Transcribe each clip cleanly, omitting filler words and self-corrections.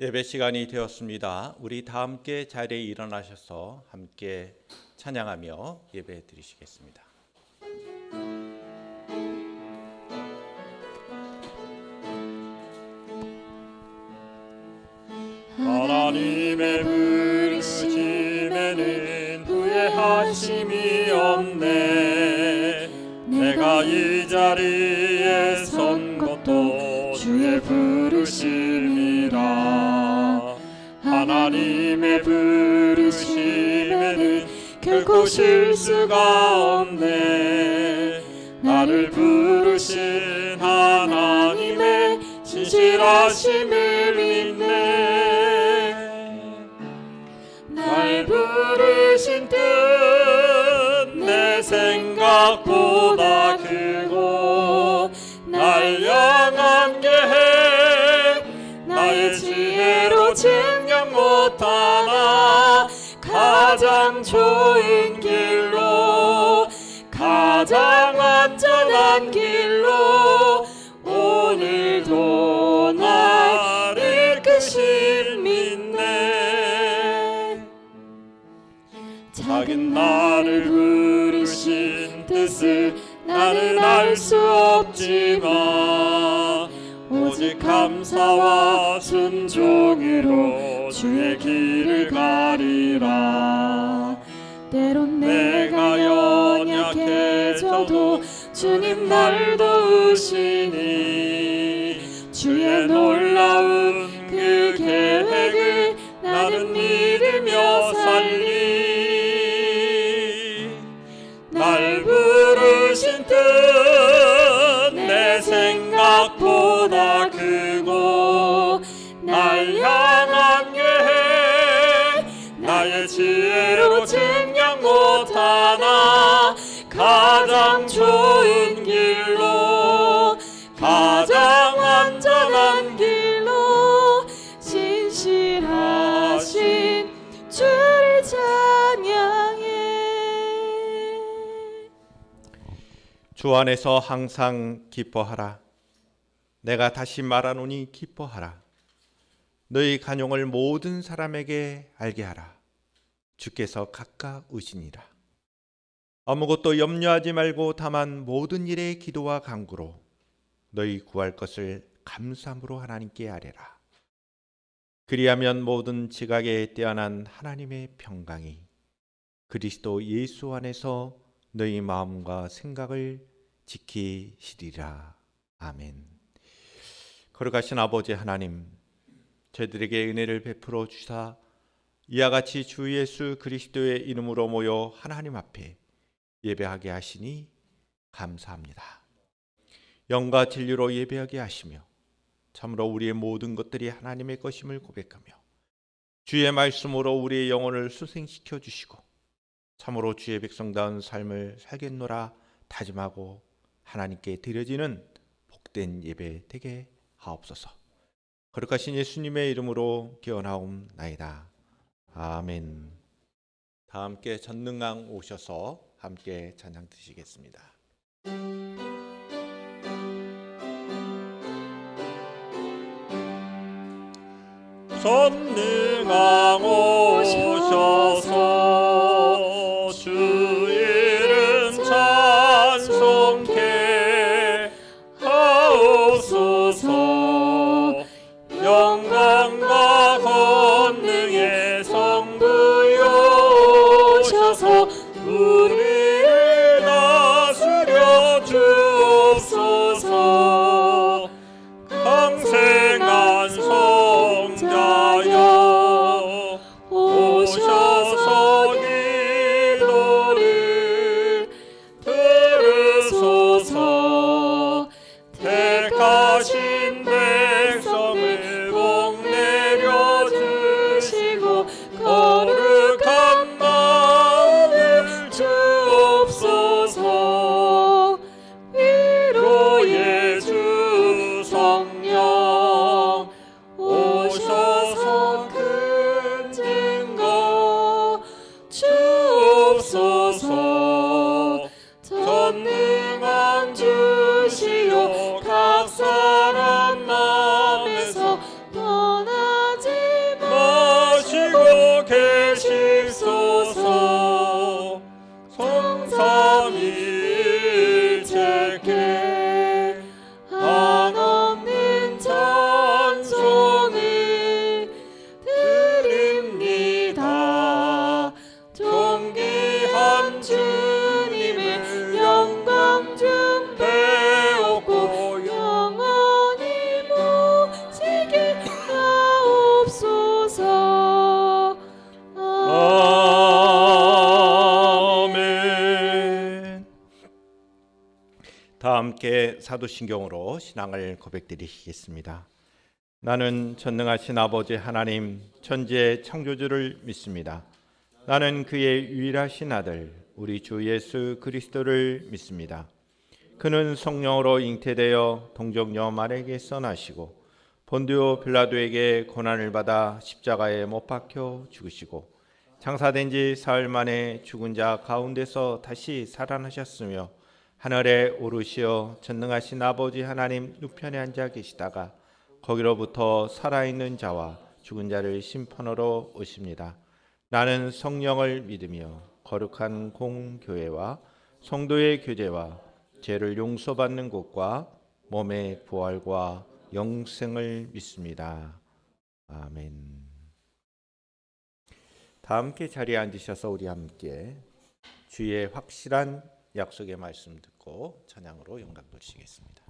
예배 시간이 되었습니다. 우리 다 함께 자리에 일어나셔서 함께 찬양하며 예배 드리시겠습니다. 하나님의 부르심에는 후회하심이 없네. 내가 이 자리에 선 것도 주의 부르심이라. 하나님의 부르심에는 결코 실수가 없네. 나를 부르신 하나님의 신실하심을 믿네. 날 부르신 뜻 내 생각보다 크고 날 향한 계획 나의 지혜로 증명 못하나 가장 좋은 길로 가장 안전한 길로 오늘도 나를 이끄실 믿네. 작은 나를 부르신 뜻을 나는 알 수 없지만 오직 감사와 순종으로 주의 길을 가리라. 때론 내가 연약해져도 주님 날 도우시니 주의 놀라운 그 계획을 나는 믿으며 살리. 날 부르신 뜻 내 생각보다 크고 날 향한 계획 나의 지혜로 증명 못하나 가장 좋은 길로 가장 안전한 길로 신실하신 주를 찬양해. 주 안에서 항상 기뻐하라. 내가 다시 말하노니 기뻐하라. 너희 간용을 모든 사람에게 알게 하라. 주께서 가까우시니라. 아무것도 염려하지 말고 다만 모든 일에 기도와 간구로 너희 구할 것을 감사함으로 하나님께 아뢰라. 그리하면 모든 지각에 뛰어난 하나님의 평강이 그리스도 예수 안에서 너희 마음과 생각을 지키시리라. 아멘. 거룩하신 아버지 하나님, 저희들에게 은혜를 베풀어 주사 이와 같이 주 예수 그리스도의 이름으로 모여 하나님 앞에 예배하게 하시니 감사합니다. 영과 진리로 예배하게 하시며 참으로 우리의 모든 것들이 하나님의 것임을 고백하며 주의 말씀으로 우리의 영혼을 수생시켜 주시고 참으로 주의 백성다운 삶을 살겠노라 다짐하고 하나님께 드려지는 복된 예배 되게 하옵소서. 거룩하신 예수님의 이름으로 기원하옵나이다. 아멘. 다 함께 전능왕 오셔서 함께 찬양 드시겠습니다. 전능왕 오셔서 주 이름 찬송케 하옵소서. 영광과 권능의 성부여 오셔서 우리를 다스려 주옵소서. 강생한 성자여 오셔서 함께 사도신경으로 신앙을 고백드리시겠습니다. 나는 전능하신 아버지 하나님 천지의 창조주를 믿습니다. 나는 그의 유일하신 아들 우리 주 예수 그리스도를 믿습니다. 그는 성령으로 잉태되어 동정녀 마리아에게서 나시고 본디오 빌라도에게 고난을 받아 십자가에 못 박혀 죽으시고 장사된 지 사흘 만에 죽은 자 가운데서 다시 살아나셨으며 하늘에 오르시어 전능하신 아버지 하나님 우편에 앉아 계시다가 거기로부터 살아있는 자와 죽은 자를 심판하러 오십니다. 나는 성령을 믿으며 거룩한 공교회와 성도의 교제와 죄를 용서받는 것과 몸의 부활과 영생을 믿습니다. 아멘. 다 함께 자리에 앉으셔서 우리 함께 주의 확실한 약속의 말씀 듣고 찬양으로 영광 돌리시겠습니다.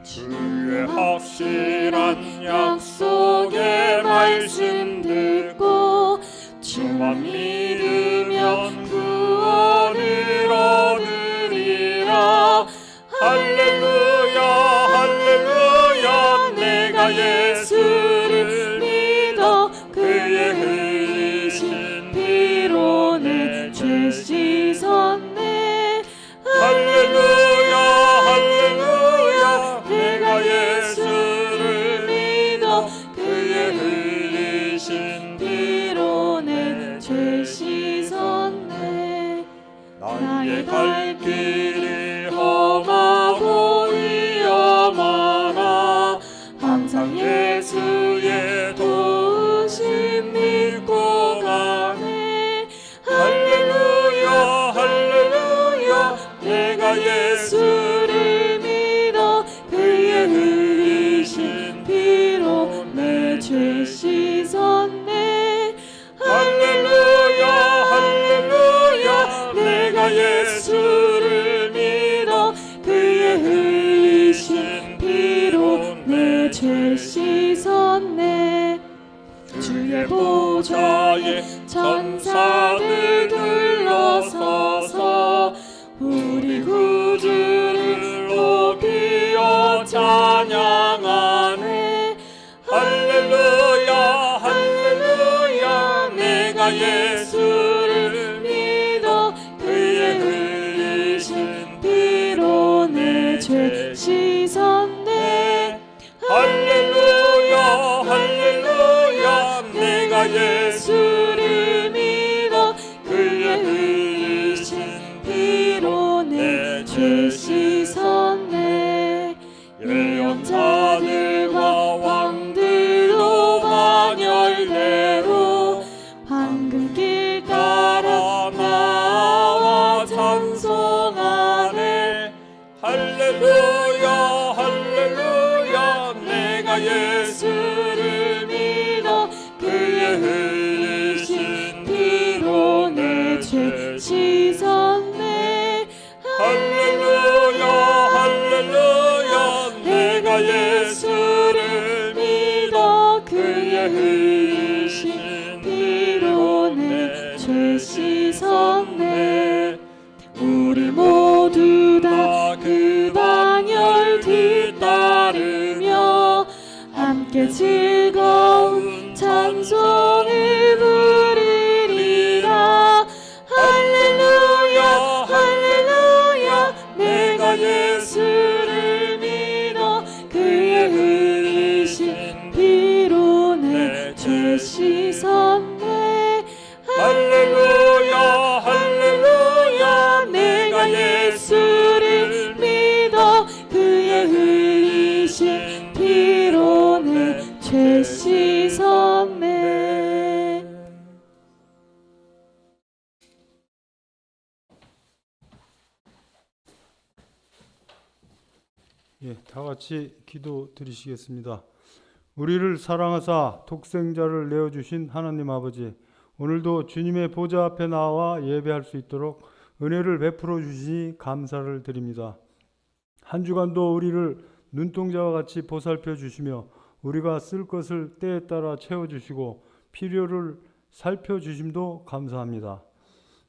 주의 확실한 약속의 말씀 듣고 주만 믿으면 구원을 얻으리라. 할렐루야 할렐루야. 내가 예수를 믿어 그의 흘리신 피로 내 죄 씻었네. 할렐루야 할렐루야. 내가 예수를 믿어 그의 흘리신 피로 내 죄 씻었네. 나의 갈 길이 험하고 위험하나 항상 예수의 도우심 믿고 가네. 할렐루야 할렐루야. 내가 예수를 믿어 그의 흘리신 피로 내 죄 씻었네. 할렐루야 할렐루야. 내가 예수를 믿어 그의 흘리신 피로 내 죄 씻었네. 주의 보좌에 천사들 둘러서서 우리 구주를 높이어 찬양하네. 할렐루야 할렐루야. 내가 예수를 믿어 그의 흘리신 피로 내 죄 씻었네. 할렐루야 할렐루야. 내가 예수를 믿어 그의 흘리신 피로 내 죄 씻었네. 예언자들과 왕들로 반열대로 황금길 따라 나와 찬송하네. 할렐루야 할렐루야. 내가 예수를 믿어 그의 흘리신 피로 내 죄 씻었네. 할렐루야 할렐루야. 내가 예수를 믿어 그의 흘리신 피로 내 죄 씻었네. 우리 모두 다 그 반열 뒤따르며 함께 즐거운 찬송을 부르리라. 할렐루야 할렐루야. 내가 예수를 믿어 그의 흘리신 피로 내 죄 씻었네. 할렐루야 할렐루야. 내가 예수를 믿어 그의 흘리신 피로 내 죄 씻었네. 예, 다 같이 기도 드리시겠습니다. 우리를 사랑하사 독생자를 내어주신 하나님 아버지, 오늘도 주님의 보좌 앞에 나와 예배할 수 있도록 은혜를 베풀어 주시니 감사를 드립니다. 한 주간도 우리를 눈동자와 같이 보살펴 주시며 우리가 쓸 것을 때에 따라 채워주시고 필요를 살펴주심도 감사합니다.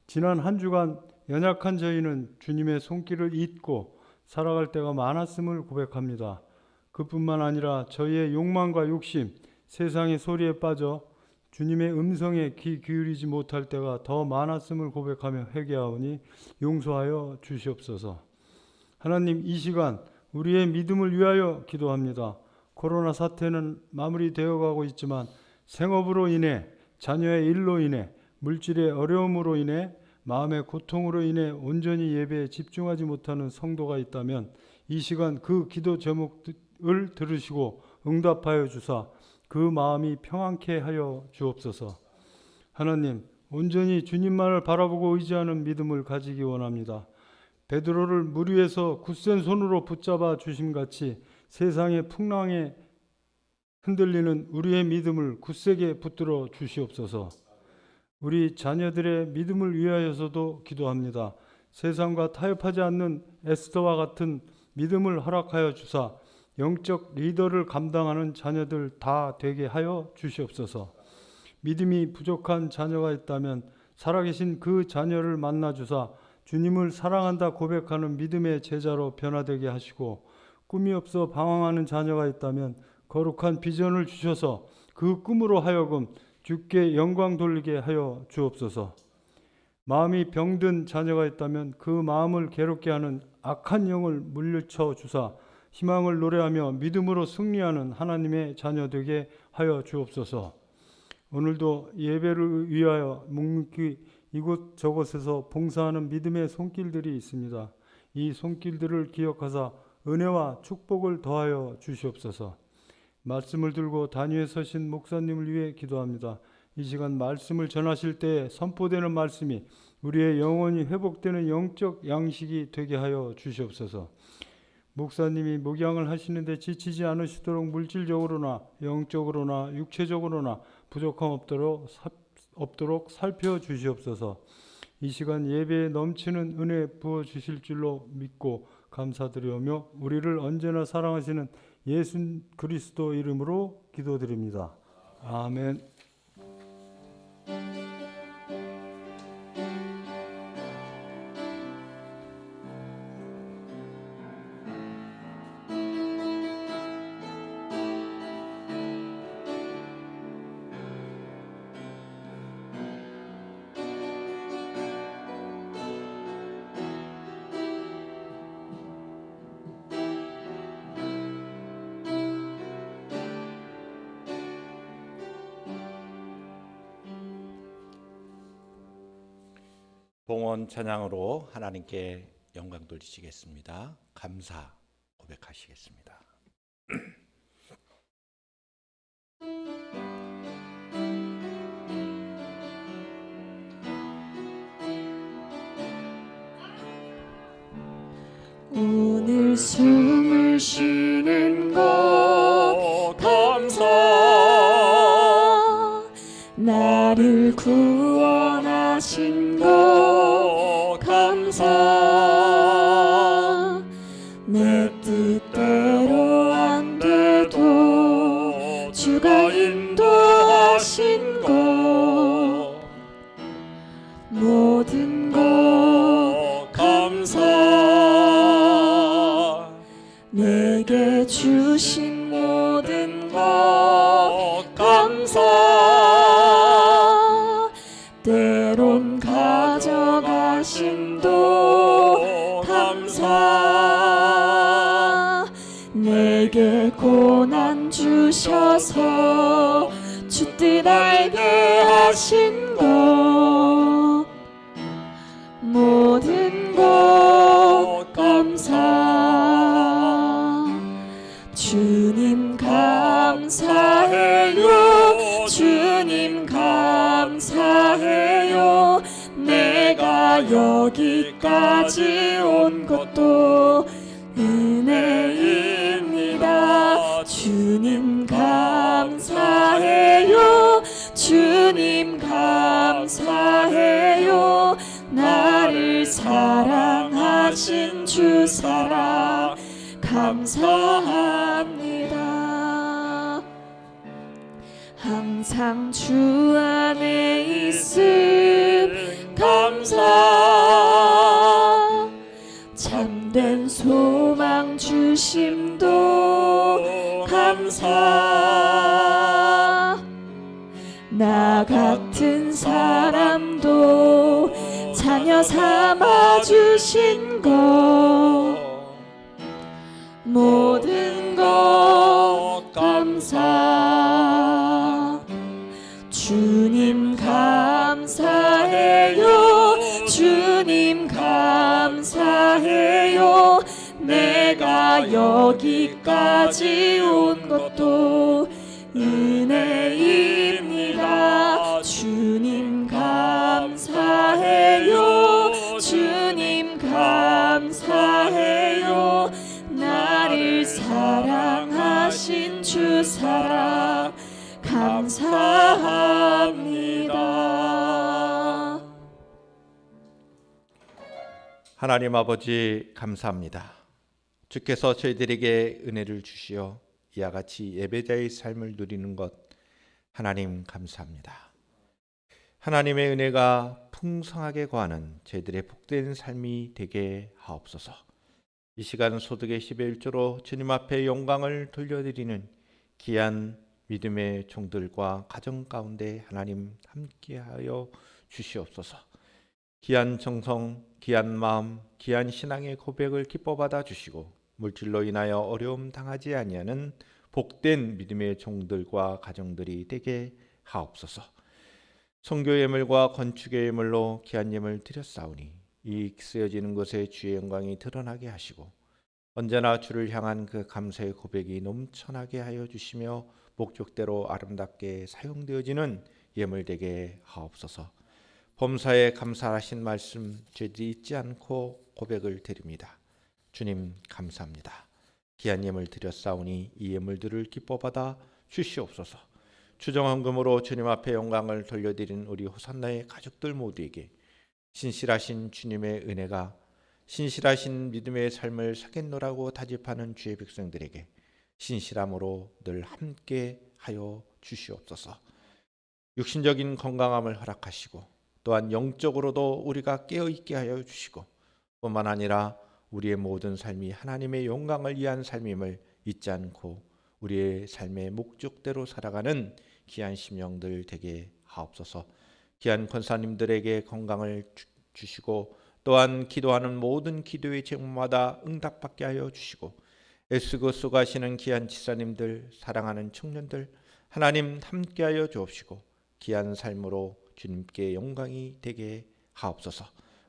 지난 한 주간 연약한 저희는 주님의 손길을 잊고 살아갈 때가 많았음을 고백합니다. 그뿐만 아니라 저희의 욕망과 욕심, 세상의 소리에 빠져 주님의 음성에 귀 기울이지 못할 때가 더 많았음을 고백하며 회개하오니 용서하여 주시옵소서. 하나님, 이 시간 우리의 믿음을 위하여 기도합니다. 코로나 사태는 마무리되어 가고 있지만 생업으로 인해, 자녀의 일로 인해, 물질의 어려움으로 인해, 마음의 고통으로 인해 온전히 예배에 집중하지 못하는 성도가 있다면 이 시간 그 기도 제목을 들으시고 응답하여 주사 그 마음이 평안케 하여 주옵소서. 하나님, 온전히 주님만을 바라보고 의지하는 믿음을 가지기 원합니다. 베드로를 물 위에서 굳센 손으로 붙잡아 주심같이 세상의 풍랑에 흔들리는 우리의 믿음을 굳세게 붙들어 주시옵소서. 우리 자녀들의 믿음을 위하여서도 기도합니다. 세상과 타협하지 않는 에스더와 같은 믿음을 허락하여 주사 영적 리더를 감당하는 자녀들 다 되게 하여 주시옵소서. 믿음이 부족한 자녀가 있다면 살아계신 그 자녀를 만나 주사 주님을 사랑한다 고백하는 믿음의 제자로 변화되게 하시고, 꿈이 없어 방황하는 자녀가 있다면 거룩한 비전을 주셔서 그 꿈으로 하여금 주께 영광 돌리게 하여 주옵소서. 마음이 병든 자녀가 있다면 그 마음을 괴롭게 하는 악한 영을 물리쳐 주사 희망을 노래하며 믿음으로 승리하는 하나님의 자녀 되게 하여 주옵소서. 오늘도 예배를 위하여 묵묵히 이곳저곳에서 봉사하는 믿음의 손길들이 있습니다. 이 손길들을 기억하사 은혜와 축복을 더하여 주시옵소서. 말씀을 들고 단위에 서신 목사님을 위해 기도합니다. 이 시간 말씀을 전하실 때 선포되는 말씀이 우리의 영혼이 회복되는 영적 양식이 되게 하여 주시옵소서. 목사님이 목양을 하시는데 지치지 않으시도록 물질적으로나 영적으로나 육체적으로나 부족함 없도록 살펴주시옵소서. 이 시간 예배에 넘치는 은혜 부어주실 줄로 믿고 감사드리오며 우리를 언제나 사랑하시는 예수 그리스도 이름으로 기도드립니다. 아멘. 봉헌 찬양으로 하나님께 영광 돌리시겠습니다. 감사 고백하시겠습니다. 오늘 숨을 쉬는 것 감사, 나를 구원하신 것 감사, 내 뜻대로 안 돼도 주가 인도하신 것 모든 것 감사, 내게 주신 모든 것 감사, 때론 가져가심도 감사, 내게 고난 주셔서 주 뜻 알게 하신 것 모든 것 감사, 주님 감사해요, 주님 감사해요, 내가 여기까지 온 것도 은혜입니다. 주님 감사해요, 주님 감사해요, 나를 사랑하신 주 사랑 감사해요. 감사합니다. 항상 주 안에 있음 감사. 참된 소망 주심도 감사. 나 같은 사람도 자녀 삼아 주신 것 모든 것 감사. 주님 감사해요. 주님 감사해요. 내가 여기까지 온 것도 은혜입니다. 주님 감사해요. 주님 감사해요. 나를 사랑하신 주 사랑 감사합니다. 하나님 아버지 감사합니다. 주께서 저희들에게 은혜를 주시어 이와 같이 예배자의 삶을 누리는 것 하나님 감사합니다. 하나님의 은혜가 풍성하게 거하는 저희들의 복된 삶이 되게 하옵소서. 이 시간 소득의 10의 1조로 주님 앞에 영광을 돌려드리는 귀한 믿음의 종들과 가정 가운데 하나님 함께하여 주시옵소서. 귀한 정성, 귀한 마음, 귀한 신앙의 고백을 기뻐받아 주시고 물질로 인하여 어려움 당하지 아니하는 복된 믿음의 종들과 가정들이 되게 하옵소서. 선교 예물과 건축의 예물로 귀한 예물 드렸사오니 이 쓰여지는 것에 주의 영광이 드러나게 하시고 언제나 주를 향한 그 감사의 고백이 넘쳐나게 하여 주시며 목적대로 아름답게 사용되어지는 예물 되게 하옵소서. 범사에 감사하신 말씀 죄지 잊지 않고 고백을 드립니다. 주님 감사합니다. 귀한 예물 드렸사오니 이 예물들을 기뻐받아 주시옵소서. 추정헌금으로 주님 앞에 영광을 돌려드린 우리 호산나의 가족들 모두에게 신실하신 주님의 은혜가 신실하신 믿음의 삶을 사겠노라고 다짐하는 주의 백성들에게 신실함으로 늘 함께 하여 주시옵소서. 육신적인 건강함을 허락하시고 또한 영적으로도 우리가 깨어있게 하여 주시고 뿐만 아니라 우리의 모든 삶이 하나님의 영광을 위한 삶임을 잊지 않고 우리의 삶의 목적대로 살아가는 귀한 심령들 되게 하옵소서. 귀한 권사님들에게 건강을 주시고 또한 기도하는 모든 기도의 제목마다 응답받게 하여 주시고 애쓰고 수고하시는 귀한 지사님들, 사랑하는 청년들 하나님 함께하여 주옵시고 귀한 삶으로 주님께 영광이 되게 하옵소서.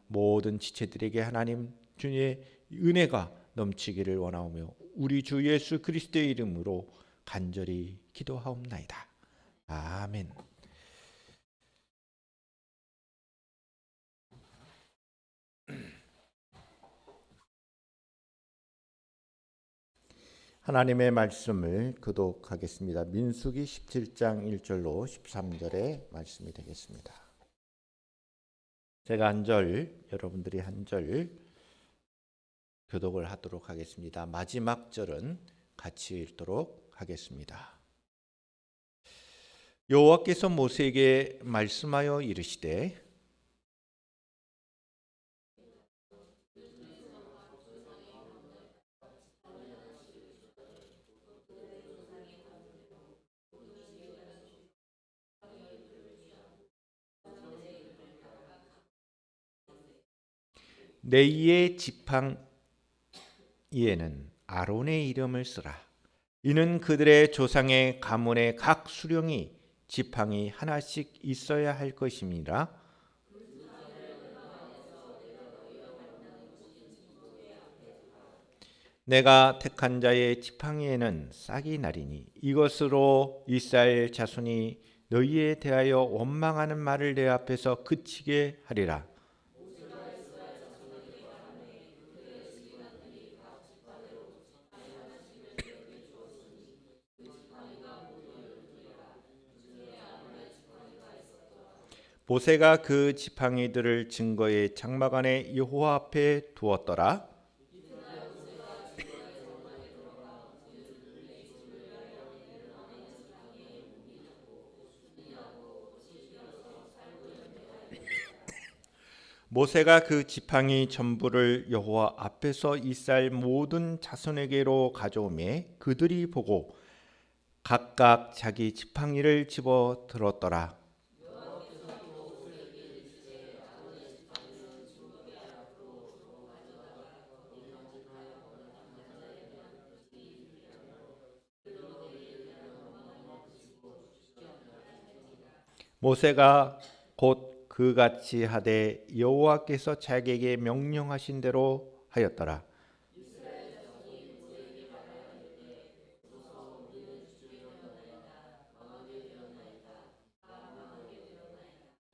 모든 지체들에게 하나님 주님의 은혜가 넘치기를 원하오며 우리 주 예수 그리스도의 이름으로 간절히 기도하옵나이다. 아멘. 하나님의 말씀을 교독하겠습니다. 민수기 17장 1절로 13절의 말씀이 되겠습니다. 제가 한 절, 여러분들이 한 절 교독을 하도록 하겠습니다. 마지막 절은 같이 읽도록 하겠습니다. 여호와께서 모세에게 말씀하여 이르시되 레위의 지팡이에는 아론의 이름을 쓰라. 이는 그들의 조상의 가문의 각 수령이 지팡이 하나씩 있어야 할 것임이라. 내가 택한 자의 지팡이에는 싹이 나리니 이것으로 이스라엘 자손이 너희에 대하여 원망하는 말을 내 앞에서 그치게 하리라. 모세가 그 지팡이들을 증거의 장막 안에 여호와 앞에 두었더라. 모세가 그 지팡이 전부를 여호와 앞에서 이스라엘 모든 자손에게로 가져오매 그들이 보고 각각 자기 지팡이를 집어 들었더라. 모세가 곧 그같이 하되 여호와께서 자기에게 명령하신 대로 하였더라.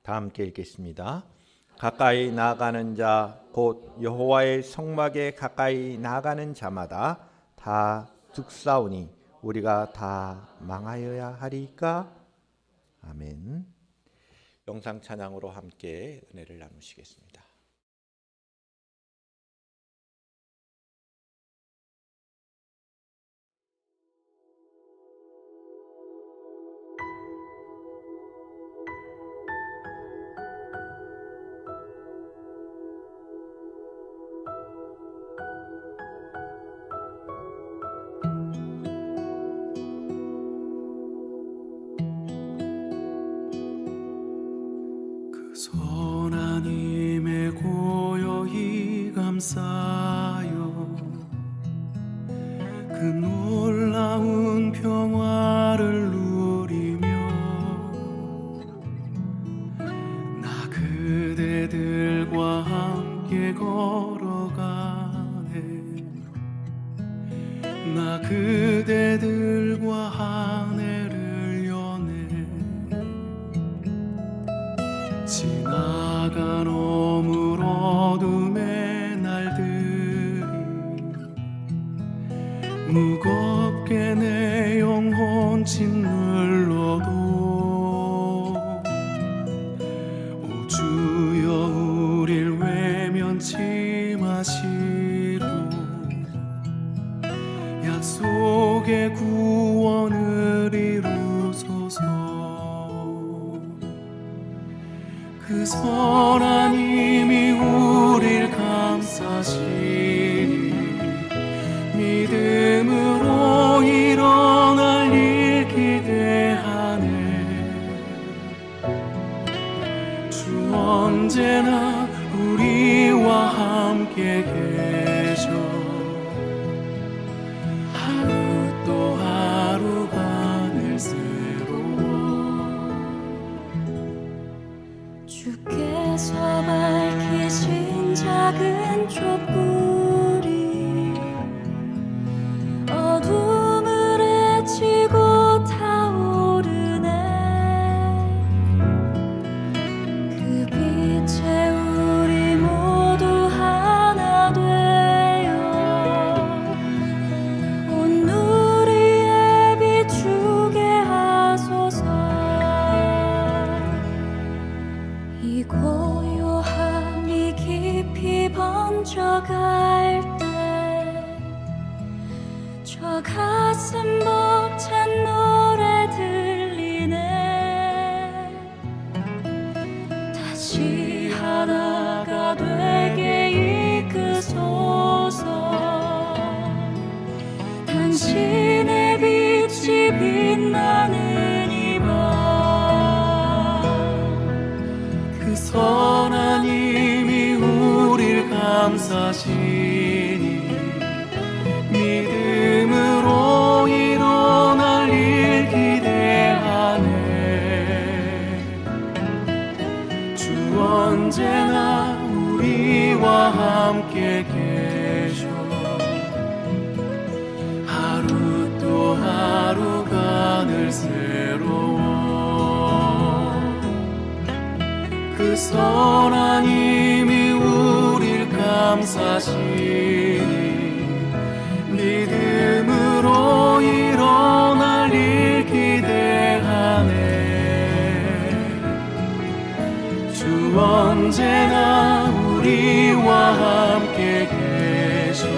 다 함께 읽겠습니다. 가까이 나아가는 자 곧 여호와의 성막에 가까이 나아가는 자마다 다 죽사오니 우리가 다 망하여야 하리까? 아멘. 영상 찬양으로 함께 은혜를 나누시겠습니다. 선하님의 고요히 감사여 그 놀라운 평화를 누리며 나 그대들과 함께 걸어가네. 나 그대들과 한 해를 여네. 지나간 어물 어둠의 날들이 무겁게 내 영혼 짓눌러도 오 주여 우릴 외면치 마시고 약속의 구원을 이루소서. 그 선한 힘이 우릴 감싸시니 믿음으로 일어날 일 기대하네. 주 언제나 우리와 함께 계셔. 하루 또 하루가 늘 새로워. 주께서 밝히신 작은 촛불이 어둠을 헤치고 타오르네. 그 빛에 우리 모두 하나 되어 온 누리에 비추게 하소서. 이 고요함이 깊이 번져갈 때 저 가슴 벅찬 노래 들리네. 다시 하나가 되게 이끄소서. 당신의 빛이 빛나는 이 밤. 그 선한 힘이 우릴 감싸시니 믿음으로 일어날 일 기대하네. 주 언제나 우리와 함께 계셔. 하루 또 하루가 늘 새로워. 그 선한 힘이 우릴 감싸시니 믿음으로 일어날 일 기대하네. 주 언제나 우리와 함께 계셔.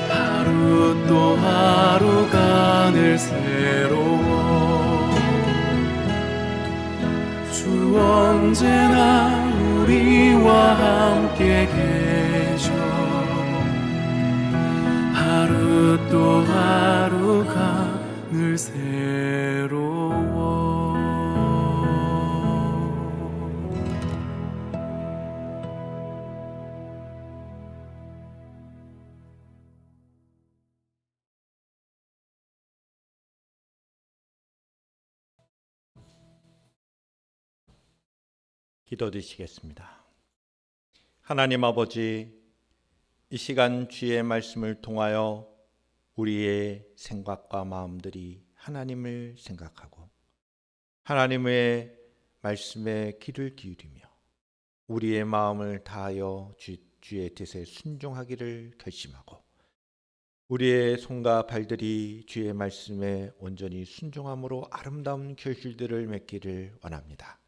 하루 또 하루가 늘 새로워. 주 언제나 우리와 함께 계셔 하루 또 하루가 늘 새로워 기도드리시겠습니다. 하나님 아버지, 이 시간 주의 말씀을 통하여 우리의 생각과 마음들이 하나님을 생각하고 하나님의 말씀에 귀를 기울이며 우리의 마음을 다하여 주의 뜻에 순종하기를 결심하고 우리의 손과 발들이 주의 말씀에 온전히 순종함으로 아름다운 결실들을 맺기를 원합니다.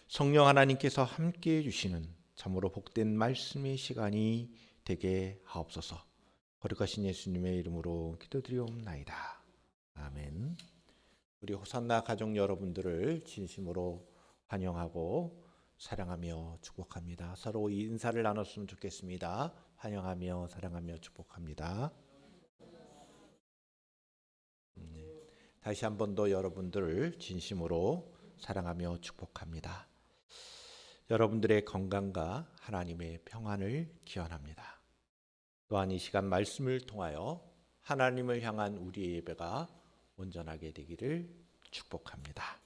성령 하나님께서 함께해 주시는 참으로 복된 말씀의 시간이 되게 하옵소서. 거룩하신 예수님의 이름으로 기도드리옵나이다. 아멘. 우리 호산나 가족 여러분들을 진심으로 환영하고 사랑하며 축복합니다. 서로 인사를 나눴으면 좋겠습니다. 환영하며 사랑하며 축복합니다. 다시 한 번 더 여러분들을 진심으로 사랑하며 축복합니다. 여러분들의 건강과 하나님의 평안을 기원합니다. 또한 이 시간 말씀을 통하여 하나님을 향한 우리의 예배가 온전하게 되기를 축복합니다.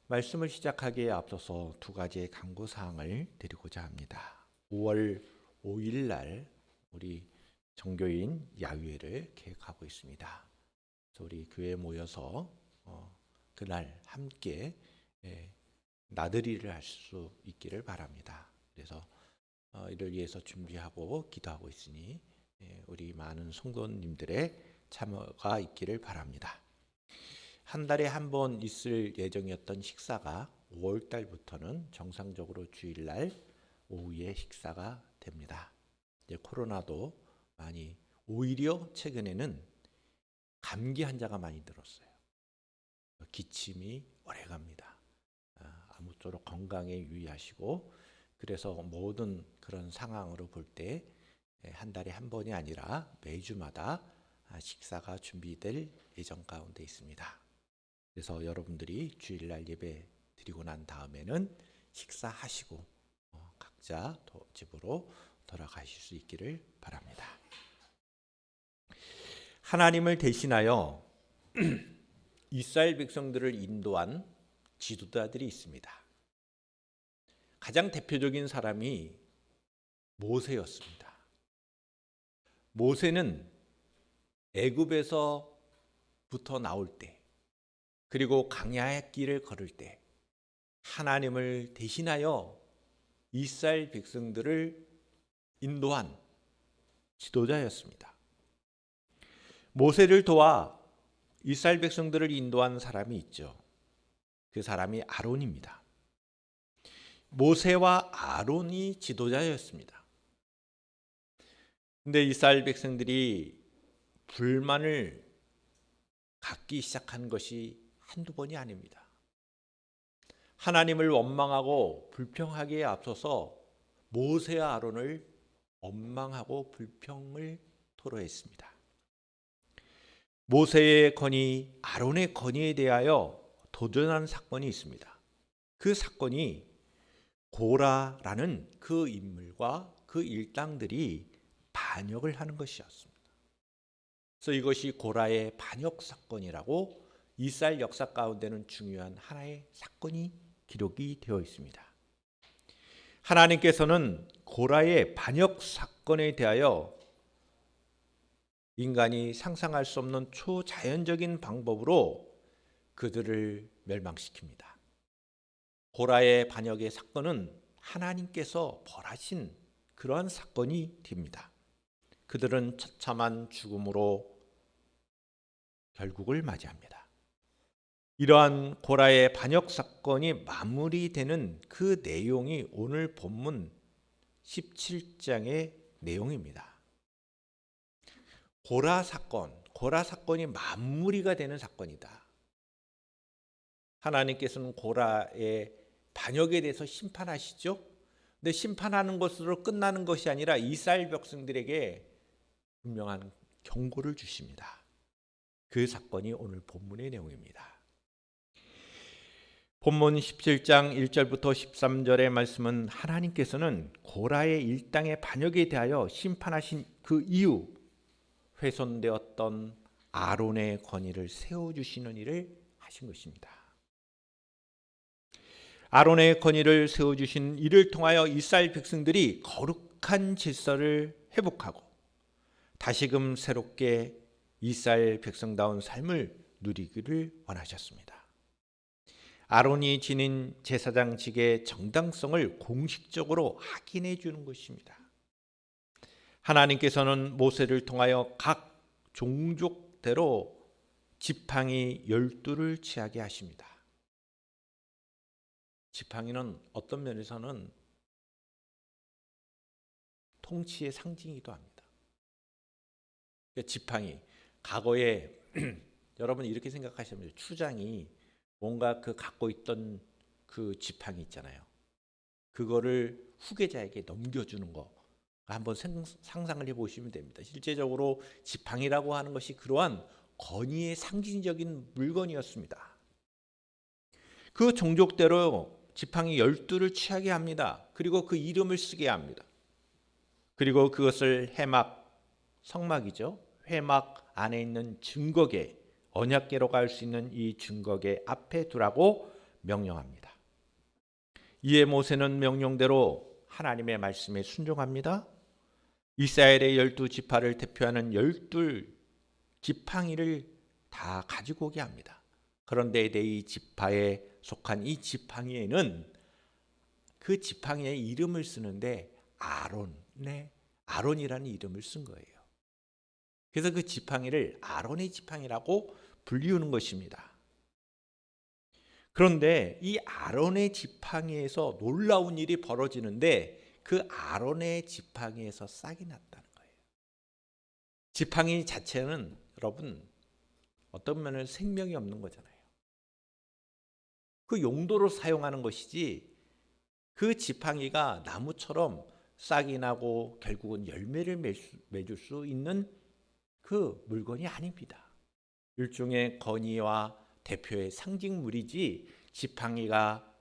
말씀을 시작하기에 앞서서 두 가지의 간구사항을 드리고자 합니다. 5월 5일 날 우리 정교인 야유회를 계획하고 있습니다. 그래서 우리 교회에 모여서 그날 함께 나들이를 할 수 있기를 바랍니다. 그래서 이를 위해서 준비하고 기도하고 있으니 우리 많은 성도님들의 참여가 있기를 바랍니다. 한 달에 한 번 있을 예정이었던 식사가 5월 달부터는 정상적으로 주일날 오후에 식사가 됩니다. 이제 코로나도 많이 오히려 최근에는 감기 환자가 많이 늘었어요. 기침이 오래갑니다. 아무쪼록 건강에 유의하시고 그래서 모든 그런 상황으로 볼 때 한 달에 한 번이 아니라 매주마다 식사가 준비될 예정 가운데 있습니다. 그래서 여러분들이 주일날 예배 드리고 난 다음에는 식사하시고 각자 집으로 돌아가실 수 있기를 바랍니다. 하나님을 대신하여 이스라엘 백성들을 인도한 지도자들이 있습니다. 가장 대표적인 사람이 모세였습니다. 모세는 애굽에서부터 나올 때 그리고 광야의 길을 걸을 때 하나님을 대신하여 이스라엘 백성들을 인도한 지도자였습니다. 모세를 도와 이스라엘 백성들을 인도한 사람이 있죠. 그 사람이 아론입니다. 모세와 아론이 지도자였습니다. 근데 이스라엘 백성들이 불만을 갖기 시작한 것이 한두 번이 아닙니다. 하나님을 원망하고 불평하기에 앞서서 모세와 아론을 원망하고 불평을 토로했습니다. 모세의 건의, 아론의 건의에 대하여 도전한 사건이 있습니다. 그 사건이 고라라는 그 인물과 그 일당들이 반역을 하는 것이었습니다. 그래서 이것이 고라의 반역 사건이라고 이스라엘 역사 가운데는 중요한 하나의 사건이 기록이 되어 있습니다. 하나님께서는 고라의 반역 사건에 대하여 인간이 상상할 수 없는 초자연적인 방법으로 그들을 멸망시킵니다. 고라의 반역의 사건은 하나님께서 벌하신 그러한 사건이 됩니다. 그들은 처참한 죽음으로 결국을 맞이합니다. 이러한 고라의 반역 사건이 마무리되는 그 내용이 오늘 본문 17장의 내용입니다. 고라 사건이 마무리가 되는 사건이다. 하나님께서는 고라의 반역에 대해서 심판하시죠. 근데 심판하는 것으로 끝나는 것이 아니라 이스라엘 백성들에게 분명한 경고를 주십니다. 그 사건이 오늘 본문의 내용입니다. 본문 17장 1절부터 13절의 말씀은 하나님께서는 고라의 일당의 반역에 대하여 심판하신 그 이후 훼손되었던 아론의 권위를 세워주시는 일을 하신 것입니다. 아론의 권위를 세워주신 이를 통하여 이스라엘 백성들이 거룩한 질서를 회복하고 다시금 새롭게 이스라엘 백성다운 삶을 누리기를 원하셨습니다. 아론이 지닌 제사장직의 정당성을 공식적으로 확인해 주는 것입니다. 하나님께서는 모세를 통하여 각 종족대로 지팡이 12를 취하게 하십니다. 지팡이는 어떤 면에서는 통치의 상징이기도 합니다. 지팡이, 과거에 여러분 이렇게 생각하시면 돼요. 추장이 뭔가 그 갖고 있던 그 지팡이 있잖아요. 그거를 후계자에게 넘겨주는 거 한번 상상을 해보시면 됩니다. 실제적으로 지팡이라고 하는 것이 그러한 권위의 상징적인 물건이었습니다. 그 종족대로 지팡이 12를 취하게 합니다. 그리고 그 이름을 쓰게 합니다. 그리고 그것을 회막, 성막이죠. 회막 안에 있는 증거계, 언약궤로 갈 수 있는 이 증거계 앞에 두라고 명령합니다. 이에 모세는 명령대로 하나님의 말씀에 순종합니다. 이스라엘의 12지파를 대표하는 12지팡이를 다 가지고 오게 합니다. 그런데 이 지파에 속한 이 지팡이에는 그 지팡이의 이름을 쓰는데 아론이라는 이름을 쓴 거예요. 그래서 그 지팡이를 아론의 지팡이라고 불리우는 것입니다. 그런데 이 아론의 지팡이에서 놀라운 일이 벌어지는데 그 아론의 지팡이에서 싹이 났다는 거예요. 지팡이 자체는 여러분 어떤 면은 생명이 없는 거잖아요. 그 용도로 사용하는 것이지 그 지팡이가 나무처럼 싹이 나고 결국은 열매를 맺을 수 있는 그 물건이 아닙니다. 일종의 건의와 대표의 상징물이지 지팡이가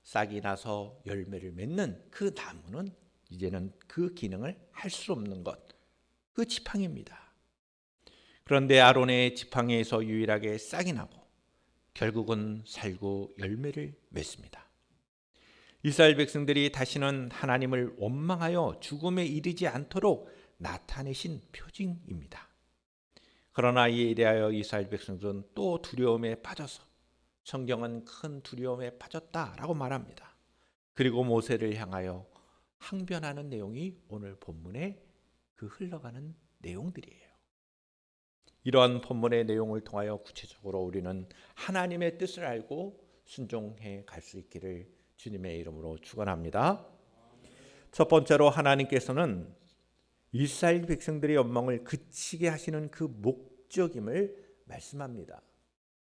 싹이 나서 열매를 맺는 그 나무는 이제는 그 기능을 할 수 없는 것, 그 지팡이입니다. 그런데 아론의 지팡이에서 유일하게 싹이 나고 결국은 살고 열매를 맺습니다. 이스라엘 백성들이 다시는 하나님을 원망하여 죽음에 이르지 않도록 나타내신 표징입니다. 그러나 이에 대하여 이스라엘 백성들은 또 두려움에 빠져서 성경은 큰 두려움에 빠졌다라고 말합니다. 그리고 모세를 향하여 항변하는 내용이 오늘 본문에 그 흘러가는 내용들이에요. 이러한 본문의 내용을 통하여 구체적으로 우리는 하나님의 뜻을 알고 순종해 갈 수 있기를 주님의 이름으로 축원합니다. 첫 번째로 하나님께서는 이스라엘 백성들의 연망을 그치게 하시는 그 목적임을 말씀합니다.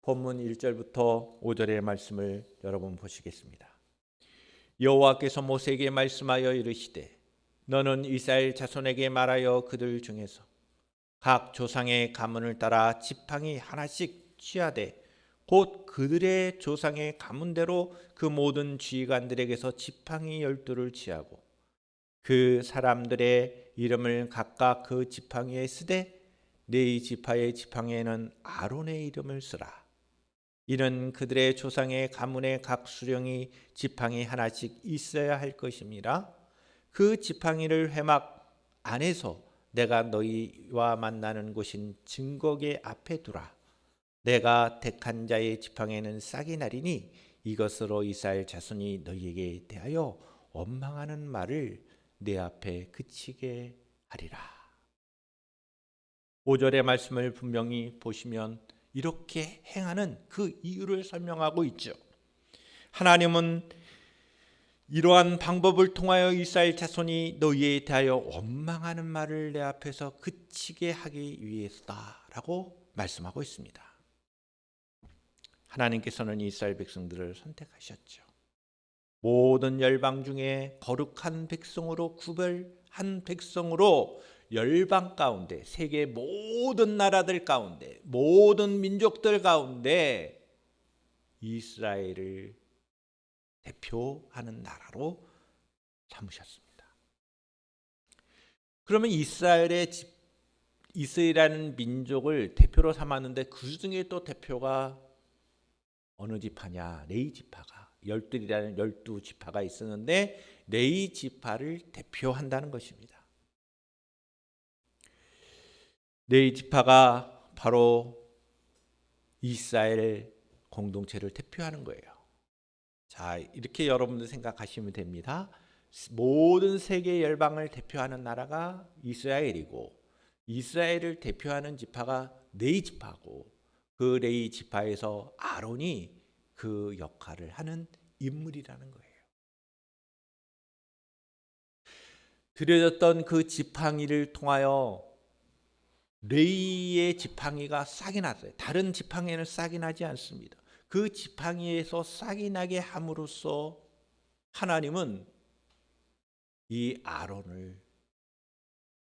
본문 1절부터 5절의 말씀을 여러분 보시겠습니다. 여호와께서 모세에게 말씀하여 이르시되 너는 이스라엘 자손에게 말하여 그들 중에서 각 조상의 가문을 따라 지팡이 하나씩 취하되 곧 그들의 조상의 가문대로 그 모든 지휘관들에게서 지팡이 12를 취하고 그 사람들의 이름을 각각 그 지팡이에 쓰되 네 지파의 지팡이에는 아론의 이름을 쓰라. 이는 그들의 조상의 가문의 각 수령이 지팡이 하나씩 있어야 할 것입니다. 그 지팡이를 회막 안에서 내가 너희와 만나는 곳인 증거계 앞에 두라. 내가 택한 자의 지팡이에는 싹이 나리니 이것으로 이스라엘 자손이 너희에게 대하여 원망하는 말을 내 앞에 그치게 하리라. 5절의 말씀을 분명히 보시면 이렇게 행하는 그 이유를 설명하고 있죠. 하나님은 이러한 방법을 통하여 이스라엘 자손이 너희에 대하여 원망하는 말을 내 앞에서 그치게 하기 위해서다라고 말씀하고 있습니다. 하나님께서는 이스라엘 백성들을 선택하셨죠. 모든 열방 중에 거룩한 백성으로 구별한 백성으로 열방 가운데, 세계 모든 나라들 가운데, 모든 민족들 가운데 이스라엘을 대표하는 나라로 삼으셨습니다. 그러면 이스라엘이라는 민족을 대표로 삼았는데 그 중에 또 대표가 어느 지파냐? 레위 지파가, 12지파가 있었는데 레위 지파를 대표한다는 것입니다. 레위 지파가 바로 이스라엘 공동체를 대표하는 거예요. 자, 이렇게 여러분들 생각하시면 됩니다. 모든 세계 열방을 대표하는 나라가 이스라엘이고, 이스라엘을 대표하는 지파가 레위 지파고, 그 레위 지파에서 아론이 그 역할을 하는 인물이라는 거예요. 드려졌던 그 지팡이를 통하여 레위의 지팡이가 싹이 났어요. 다른 지팡이는 싹이 나지 않습니다. 그 지팡이에서 싹이 나게 함으로써 하나님은 이 아론을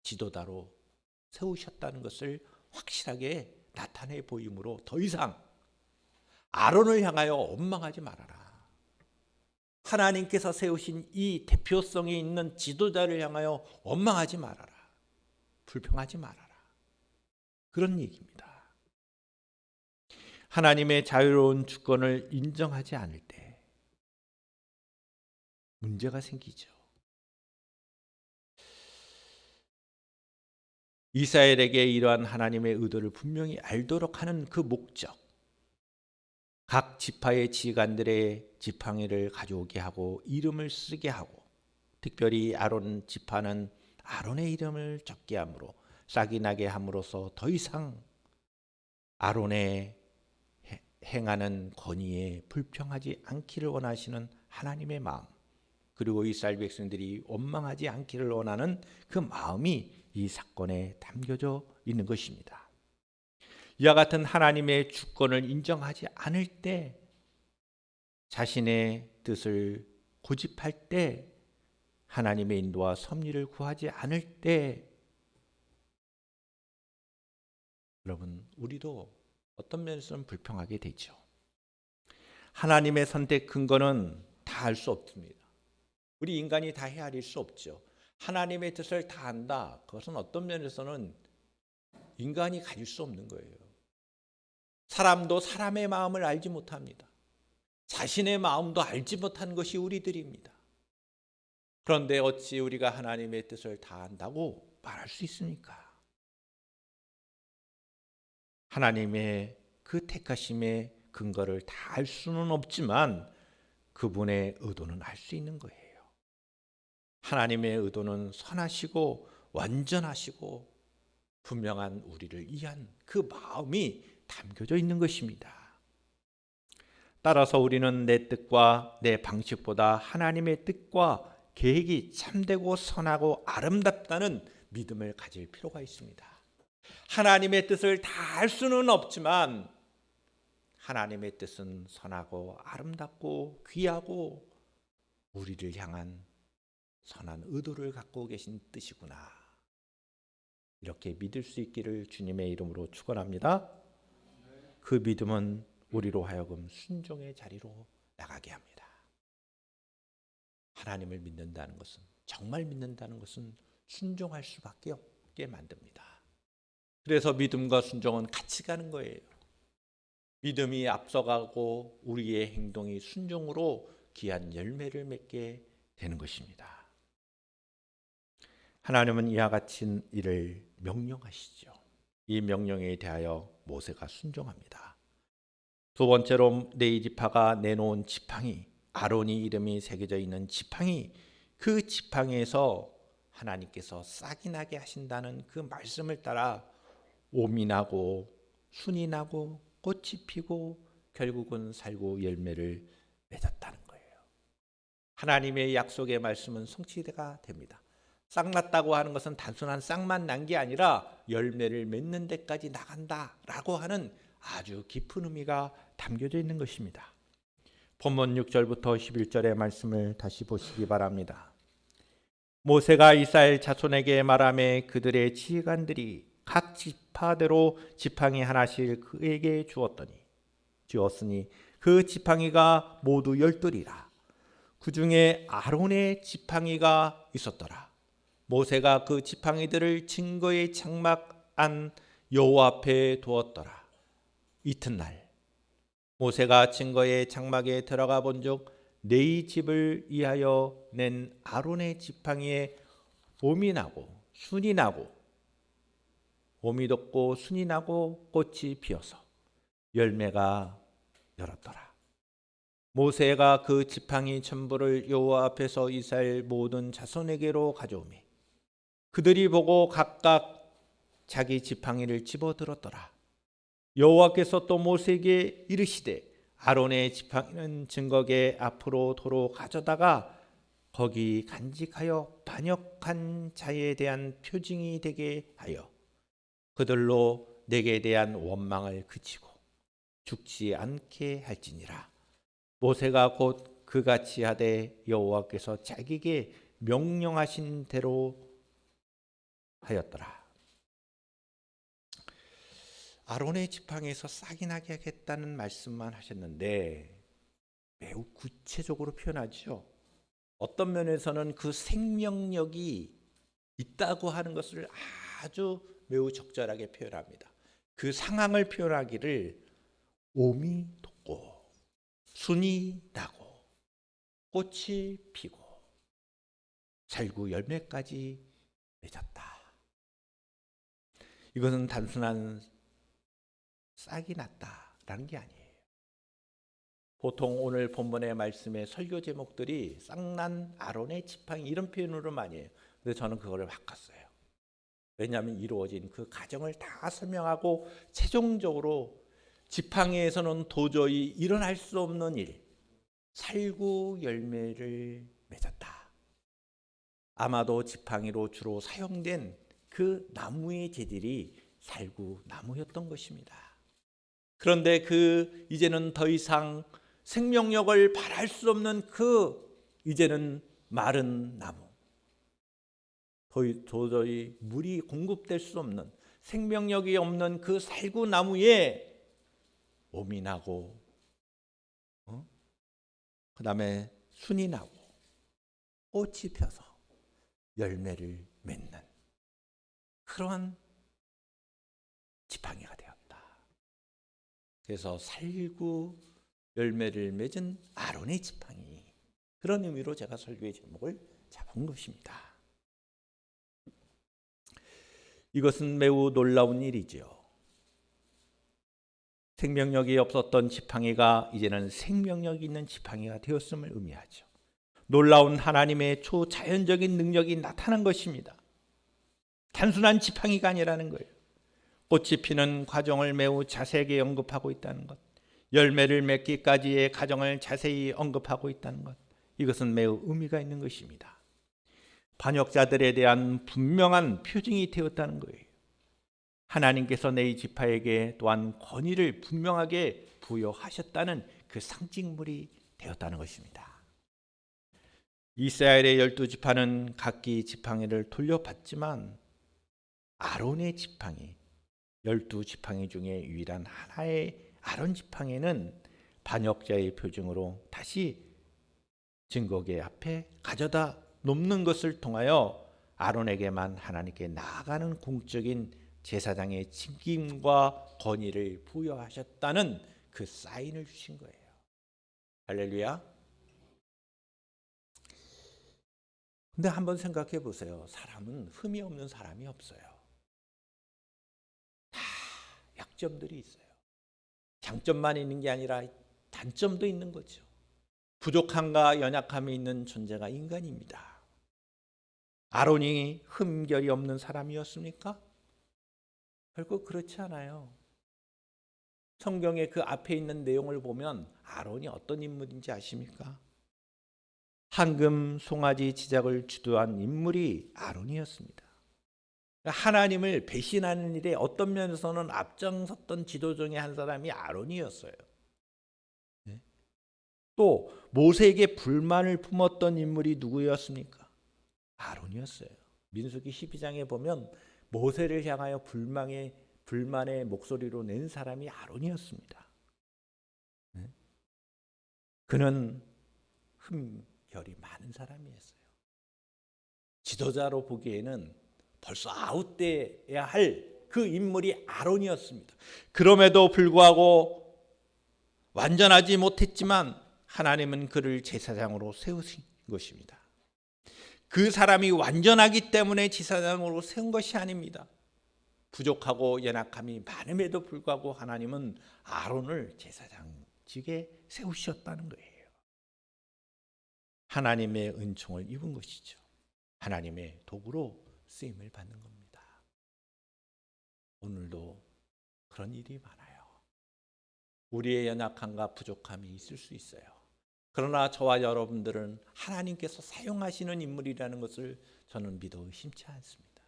지도자로 세우셨다는 것을 확실하게 나타내 보이므로 더 이상 아론을 향하여 원망하지 말아라. 하나님께서 세우신 이 대표성이 있는 지도자를 향하여 원망하지 말아라. 불평하지 말아라. 그런 얘기입니다. 하나님의 자유로운 주권을 인정하지 않을 때 문제가 생기죠. 이스라엘에게 이러한 하나님의 의도를 분명히 알도록 하는 그 목적, 각 지파의 지휘관들의 지팡이를 가져오게 하고 이름을 쓰게 하고, 특별히 아론 지파는 아론의 이름을 적게 함으로, 싹이 나게 함으로써 더 이상 아론의 행하는 권위에 불평하지 않기를 원하시는 하나님의 마음, 그리고 이스라엘 백성들이 원망하지 않기를 원하는 그 마음이 이 사건에 담겨져 있는 것입니다. 이와 같은 하나님의 주권을 인정하지 않을 때, 자신의 뜻을 고집할 때, 하나님의 인도와 섭리를 구하지 않을 때, 여러분, 우리도 어떤 면에서는 불평하게 되죠. 하나님의 선택 근거는 다 알 수 없습니다. 우리 인간이 다 헤아릴 수 없죠. 하나님의 뜻을 다 안다. 그것은 어떤 면에서는 인간이 가질 수 없는 거예요. 사람도 사람의 마음을 알지 못합니다. 자신의 마음도 알지 못한 것이 우리들입니다. 그런데 어찌 우리가 하나님의 뜻을 다 안다고 말할 수 있습니까? 하나님의 그 택하심의 근거를 다 알 수는 없지만 그분의 의도는 알 수 있는 거예요. 하나님의 의도는 선하시고 완전하시고 분명한 우리를 위한 그 마음이 담겨져 있는 것입니다. 따라서 우리는 내 뜻과 내 방식보다 하나님의 뜻과 계획이 참되고 선하고 아름답다는 믿음을 가질 필요가 있습니다. 하나님의 뜻을 다 알 수는 없지만 하나님의 뜻은 선하고 아름답고 귀하고 우리를 향한 선한 의도를 갖고 계신 뜻이구나. 이렇게 믿을 수 있기를 주님의 이름으로 축원합니다. 그 믿음은 우리로 하여금 순종의 자리로 나가게 합니다. 하나님을 믿는다는 것은, 정말 믿는다는 것은 순종할 수밖에 없게 만듭니다. 그래서 믿음과 순종은 같이 가는 거예요. 믿음이 앞서가고 우리의 행동이 순종으로 귀한 열매를 맺게 되는 것입니다. 하나님은 이와 같은 일을 명령하시죠. 이 명령에 대하여 모세가 순종합니다. 두 번째로 레위 지파가 내놓은 지팡이, 아론이 이름이 새겨져 있는 지팡이, 그 지팡이에서 하나님께서 싹이 나게 하신다는 그 말씀을 따라 옴이 나고 순이 나고 꽃이 피고 결국은 살고 열매를 맺었다는 거예요. 하나님의 약속의 말씀은 성취가 됩니다. 싹 났다고 하는 것은 단순한 싹만 난 게 아니라 열매를 맺는 데까지 나간다라고 하는 아주 깊은 의미가 담겨져 있는 것입니다. 본문 6절부터 11절의 말씀을 다시 보시기 바랍니다. 모세가 이스라엘 자손에게 말하매 그들의 지휘관들이 각 지파대로 지팡이 하나씩 그에게 주었으니 그 지팡이가 모두 10돌이라. 그 중에 아론의 지팡이가 있었더라. 모세가 그 지팡이들을 증거의 장막 안 여호와 앞에 두었더라. 이튿날 모세가 증거의 장막에 들어가 본즉 네 집을 위하여 낸 아론의 지팡이에 옴이 돋고 순이 나고 꽃이 피어서 열매가 열었더라. 모세가 그 지팡이 전부를 여호와 앞에서 이스라엘 모든 자손에게로 가져오매 그들이 보고 각각 자기 지팡이를 집어들었더라. 여호와께서 또 모세에게 이르시되 아론의 지팡이는 증거궤 앞으로 도로 가져다가 거기 간직하여 반역한 자에 대한 표징이 되게 하여 그들로 내게 대한 원망을 그치고 죽지 않게 할지니라. 모세가 곧 그같이 하되 여호와께서 자기에게 명령하신 대로 하였더라. 아론의 지팡이에서 싹이 나게 하겠다는 말씀만 하셨는데 매우 구체적으로 표현하죠. 어떤 면에서는 그 생명력이 있다고 하는 것을 아주 매우 적절하게 표현합니다. 그 상황을 표현하기를 옴이 돋고 순이 나고 꽃이 피고 살구 열매까지 맺었다. 이것은 단순한 싹이 났다라는 게 아니에요. 보통 오늘 본문의 말씀의 설교 제목들이 싹난 아론의 지팡이 이런 표현으로 많이 해요. 근데 저는 그거를 바꿨어요. 왜냐하면 이루어진 그 과정을 다 설명하고 최종적으로 지팡이에서는 도저히 일어날 수 없는 일, 살구 열매를 맺었다. 아마도 지팡이로 주로 사용된 그 나무의 재질이 살구 나무였던 것입니다. 그런데 이제는 더 이상 생명력을 발할 수 없는 이제는 마른 나무, 도저히 물이 공급될 수 없는 생명력이 없는 그 살구 나무에 옴이 나고 그 다음에 순이 나고 꽃이 펴서 열매를 맺는 그러한 지팡이가 되었다. 그래서 살구 열매를 맺은 아론의 지팡이, 그런 의미로 제가 설교의 제목을 잡은 것입니다. 이것은 매우 놀라운 일이죠. 생명력이 없었던 지팡이가 이제는 생명력 있는 지팡이가 되었음을 의미하죠. 놀라운 하나님의 초자연적인 능력이 나타난 것입니다. 단순한 지팡이가 아니라는 거예요. 꽃이 피는 과정을 매우 자세하게 언급하고 있다는 것, 열매를 맺기까지의 과정을 자세히 언급하고 있다는 것, 이것은 매우 의미가 있는 것입니다. 반역자들에 대한 분명한 표징이 되었다는 거예요. 하나님께서 네 지파에게 또한 권위를 분명하게 부여하셨다는 그 상징물이 되었다는 것입니다. 이스라엘의 12지파는 각기 지팡이를 돌려받지만 아론의 지팡이, 12지팡이 중에 유일한 하나의 아론 지팡이는 반역자의 표징으로 다시 증거궤 앞에 가져다 놓는 것을 통하여 아론에게만 하나님께 나아가는 공적인 제사장의 책임과 권위를 부여하셨다는 그 사인을 주신 거예요. 할렐루야. 근데 한번 생각해 보세요. 사람은 흠이 없는 사람이 없어요. 다 약점들이 있어요. 장점만 있는 게 아니라 단점도 있는 거죠. 부족함과 연약함이 있는 존재가 인간입니다. 아론이 흠결이 없는 사람이었습니까? 결국 그렇지 않아요. 성경의 그 앞에 있는 내용을 보면 아론이 어떤 인물인지 아십니까? 황금 송아지 지작을 주도한 인물이 아론이었습니다. 하나님을 배신하는 일에 어떤 면에서는 앞장섰던 지도 중에 한 사람이 아론이었어요. 또 모세에게 불만을 품었던 인물이 누구였습니까? 아론이었어요. 민수기 12장에 보면 모세를 향하여 불만의 목소리로 낸 사람이 아론이었습니다. 그는 흠결이 많은 사람이었어요. 지도자로 보기에는 벌써 아웃돼야 할 그 인물이 아론이었습니다. 그럼에도 불구하고 완전하지 못했지만 하나님은 그를 제사장으로 세우신 것입니다. 그 사람이 완전하기 때문에 제사장으로 세운 것이 아닙니다. 부족하고 연약함이 많음에도 불구하고 하나님은 아론을 제사장직에 세우셨다는 거예요. 하나님의 은총을 입은 것이죠. 하나님의 도구로 쓰임을 받는 겁니다. 오늘도 그런 일이 많아요. 우리의 연약함과 부족함이 있을 수 있어요. 그러나 저와 여러분들은 하나님께서 사용하시는 인물이라는 것을 저는 믿어 의심치 않습니다.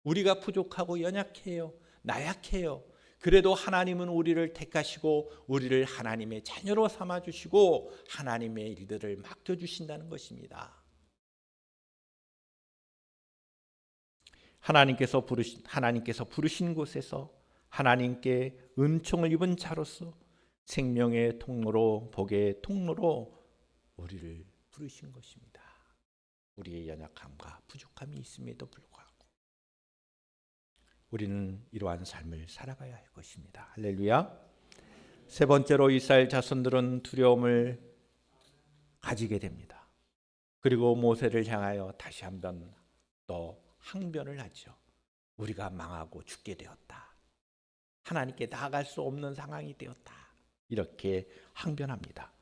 우리가 부족하고 연약해요. 나약해요. 그래도 하나님은 우리를 택하시고 우리를 하나님의 자녀로 삼아주시고 하나님의 일들을 맡겨주신다는 것입니다. 하나님께서 부르신 곳에서 하나님께 은총을 입은 자로서 생명의 통로로, 복의 통로로 우리를 부르신 것입니다. 우리의 연약함과 부족함이 있음에도 불구하고 우리는 이러한 삶을 살아가야 할 것입니다. 할렐루야. 세 번째로 이스라엘 자손들은 두려움을 가지게 됩니다. 그리고 모세를 향하여 다시 한번 또 항변을 하죠. 우리가 망하고 죽게 되었다. 하나님께 나아갈 수 없는 상황이 되었다. 이렇게 항변합니다.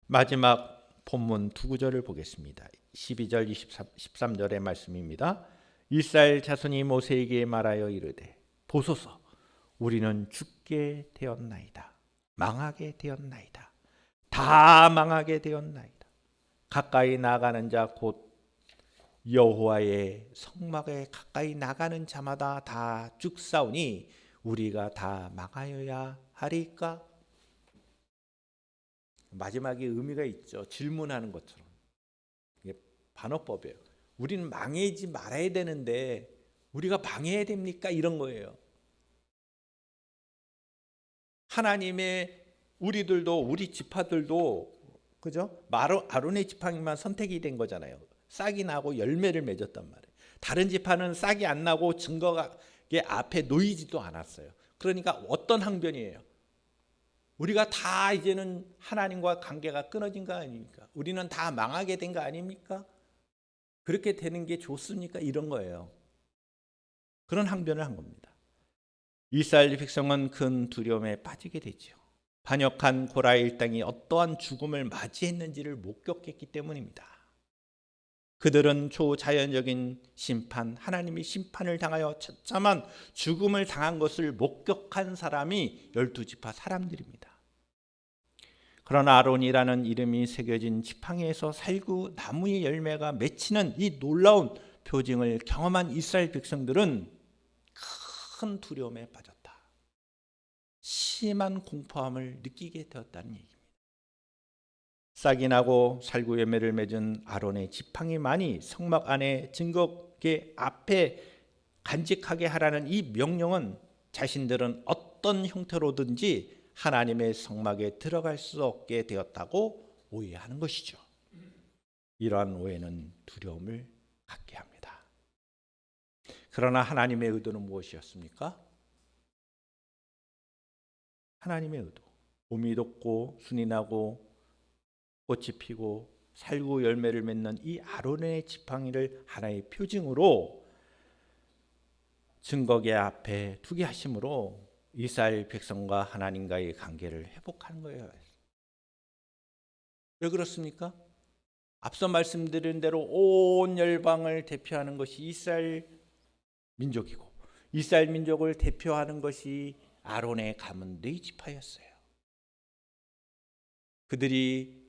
마지막 본문 두 구절을 보겠습니다. 12절 13절의 말씀입니다. 이스라엘 자손이 모세에게 말하여 이르되 보소서 우리는 죽게 되었나이다. 망하게 되었나이다. 다 망하게 되었나이다. 가까이 나가는 자 곧 여호와의 성막에 가까이 나가는 자마다 다 죽사오니 우리가 다 망하여야 하리까? 마지막에 의미가 있죠. 질문하는 것처럼. 이게 반어법이에요. 우리는 망하지 말아야 되는데 우리가 망해야 됩니까? 이런 거예요. 하나님의 우리 지파들도 그죠? 아론의 지파만 선택이 된 거잖아요. 싹이 나고 열매를 맺었단 말이에요. 다른 지파는 싹이 안 나고 증거가 앞에 놓이지도 않았어요. 그러니까 어떤 항변이에요? 우리가 다 이제는 하나님과 관계가 끊어진 거 아닙니까? 우리는 다 망하게 된 거 아닙니까? 그렇게 되는 게 좋습니까? 이런 거예요. 그런 항변을 한 겁니다. 이스라엘 백성은 큰 두려움에 빠지게 되죠. 반역한 고라 일당이 어떠한 죽음을 맞이했는지를 목격했기 때문입니다. 그들은 초자연적인 심판, 하나님의 심판을 당하여 처참한 죽음을 당한 것을 목격한 사람이 12지파 사람들입니다. 그러나 아론이라는 이름이 새겨진 지팡이에서 살구 나무의 열매가 맺히는 이 놀라운 표징을 경험한 이스라엘 백성들은 큰 두려움에 빠졌다. 심한 공포함을 느끼게 되었다는 얘기입니다. 싹이 나고 살구 열매를 맺은 아론의 지팡이만이 성막 안에 증거계 앞에 간직하게 하라는 이 명령은 자신들은 어떤 형태로든지 하나님의 성막에 들어갈 수 없게 되었다고 오해하는 것이죠. 이러한 오해는 두려움을 갖게 합니다. 그러나 하나님의 의도는 무엇이었습니까? 하나님의 의도, 봄이 돋고 순이 나고 꽃이 피고 살구 열매를 맺는 이 아론의 지팡이를 하나의 표징으로 증거계 앞에 두게 하심으로 이스라엘 백성과 하나님과의 관계를 회복하는 거예요. 왜 그렇습니까? 앞서 말씀드린 대로 온 열방을 대표하는 것이 이스라엘 민족이고 이스라엘 민족을 대표하는 것이 아론의 가문 네 지파였어요.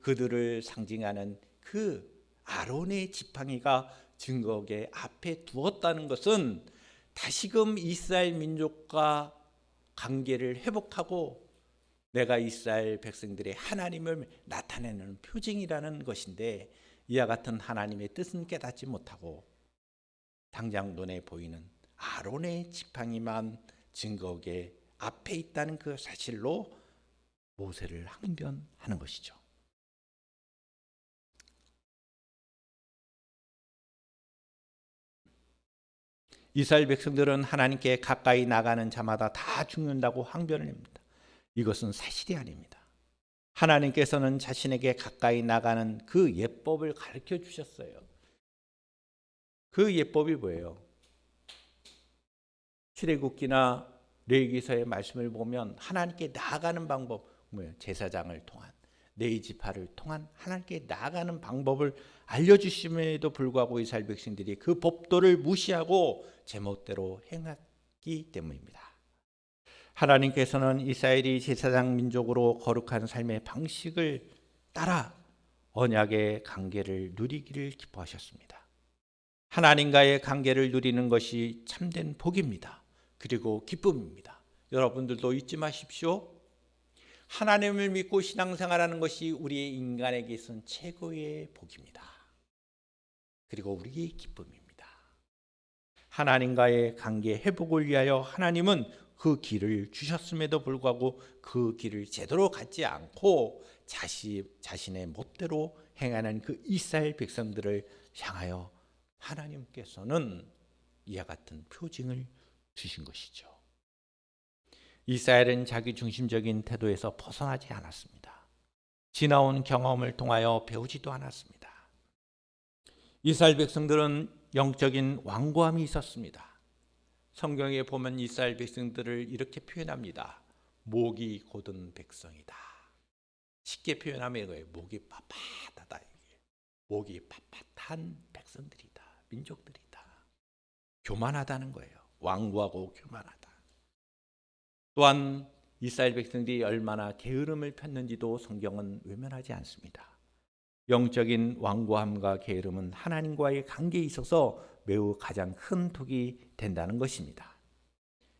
그들을 상징하는 그 아론의 지팡이가 증거계 앞에 두었다는 것은 다시금 이스라엘 민족과 관계를 회복하고 내가 이스라엘 백성들의 하나님을 나타내는 표징이라는 것인데 이와 같은 하나님의 뜻은 깨닫지 못하고 당장 눈에 보이는 아론의 지팡이만 증거하게 앞에 있다는 그 사실로 모세를 항변하는 것이죠. 이스라엘 백성들은 하나님께 가까이 나가는 자마다 다 죽는다고 항변을 합니다. 이것은 사실이 아닙니다. 하나님께서는 자신에게 가까이 나가는 그 예법을 가르쳐 주셨어요. 그 예법이 뭐예요? 출애굽기나 레위기서의 말씀을 보면 하나님께 나아가는 방법, 뭐예요? 제사장을 통한, 네 지파를 통한 하나님께 나아가는 방법을 알려주심에도 불구하고 이스라엘 백성들이 그 법도를 무시하고 제멋대로 행했기 때문입니다. 하나님께서는 이스라엘이 제사장 민족으로 거룩한 삶의 방식을 따라 언약의 관계를 누리기를 기뻐하셨습니다. 하나님과의 관계를 누리는 것이 참된 복입니다. 그리고 기쁨입니다. 여러분들도 잊지 마십시오. 하나님을 믿고 신앙생활하는 것이 우리의 인간에게 있어서는 최고의 복입니다. 그리고 우리의 기쁨입니다. 하나님과의 관계 회복을 위하여 하나님은 그 길을 주셨음에도 불구하고 그 길을 제대로 갖지 않고 자신의 멋대로 행하는 그 이스라엘 백성들을 향하여 하나님께서는 이와 같은 표징을 주신 것이죠. 이스라엘은 자기 중심적인 태도에서 벗어나지 않았습니다. 지나온 경험을 통하여 배우지도 않았습니다. 이스라엘 백성들은 영적인 완고함이 있었습니다. 성경에 보면 이스라엘 백성들을 이렇게 표현합니다. 목이 곧은 백성이다. 쉽게 표현하면 이거예요. 목이 빳빳하다. 목이 빳빳한 백성들이다. 민족들이다. 교만하다는 거예요. 완고하고 교만하다. 또한 이스라엘 백성들이 얼마나 게으름을 폈는지도 성경은 외면하지 않습니다. 영적인 완고함과 게으름은 하나님과의 관계에 있어서 매우 가장 큰 독이 된다는 것입니다.